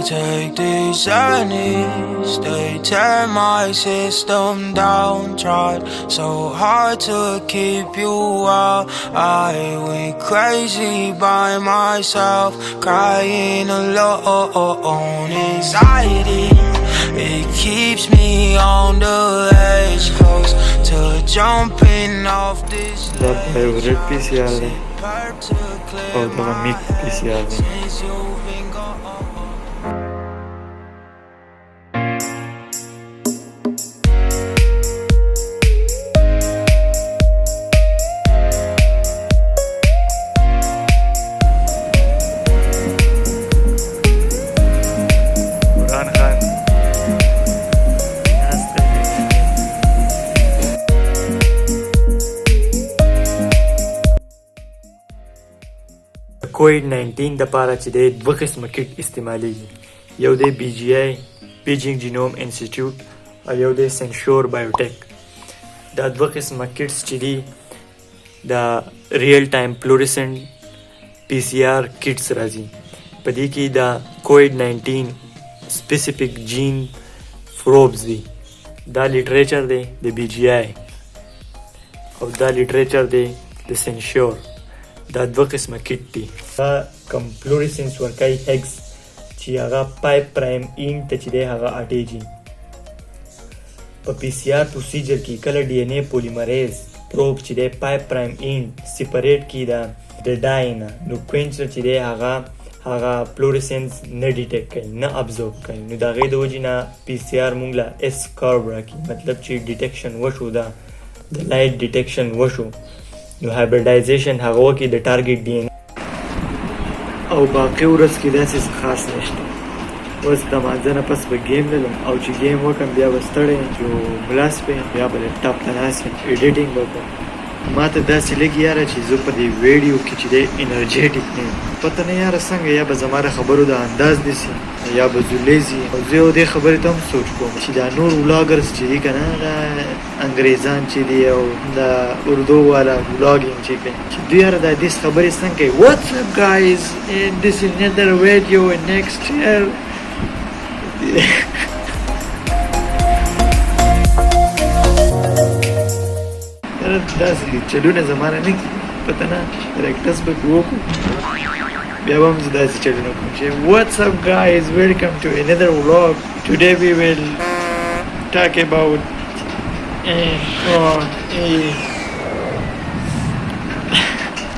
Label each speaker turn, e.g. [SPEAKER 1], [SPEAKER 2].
[SPEAKER 1] take these journeys, they tear my system down. Tried so hard to keep you out. I went crazy by myself, crying alone. Anxiety, it keeps me on the edge, close to jumping off this
[SPEAKER 2] The favorite
[SPEAKER 1] ledge.
[SPEAKER 2] PCR है
[SPEAKER 1] Hurt to clear
[SPEAKER 2] और the
[SPEAKER 1] my
[SPEAKER 2] mic PCR है.
[SPEAKER 1] since you've been gone.
[SPEAKER 2] Imran Khan. COVID-19 د پاره چې د دوه قسمه کټ استعمالیږي، یو د BGI بیجینګ جینوم انسټیټیوټ او یو د سنشور بایوټیک. دا دوه قسمه کټس چې دي دا ریل ټایم فلورسنټ PCR کټس راځي. په دې کې دا COVID-19 سپیسیفیک جین فروبز دي. دا لیټریچر دی د BGI او دا لیټریچر دی د سنشور. دا دوه قسمه کټ دي. دا کم فلورسنس ورکوي اگز چې هغه 5 پرایم این ته چې دی هغه اټیږي. په PCR پروسیجر کې کله DNA پولیمریز پروب چې دی 5 پرایم این سپریټ کی دا د ډای نه، نو کوینسر چې دی هغه فلورسنس نه ډیټیکټ کوي، نه ابزورب کوي. نو د هغې د وجې نه PCR موږ له اس کرو راکړي، مطلب چې ډیټیکشن وشو، دا د لایټ ډیټیکشن وشو، نو هایبریډایزیشن هغه وکړي د ټارګټ DNA. او باقي ورځ کې داسې څه خاص نشته. اوس د مانځه نه پس به ګیم لرم، او چې ګیم وکړم بیا به ستړی یم، یو ملاس به یم، بیا به لیپټاپ ته ناست یم ایډیټینګ به کوم. ما ته داسې لګي یاره چې زه په دې ویډیو کې چې دی انرجیټیک نه یم. پته نه یاره څنګه، یا به زما د خبرو د انداز نیسي یا به زه لیزي. او زه یو دې خبرې ته هم سوچ کوم چې دا نور ولاګرز چې دي که نه، دا انګریزان چې دي او دا اردو والا ولاګینګ چې کوي، چې دوی یاره دا دې خبرې څنګه کوي. What's up guys, in this another video next year. داسې چلونه زمانه نه کېږي، پته نه پریکټس به وکړو بیا به هم زه داسې چلونه کوم چې What's up guys, welcome to another vlog. Today we will talk about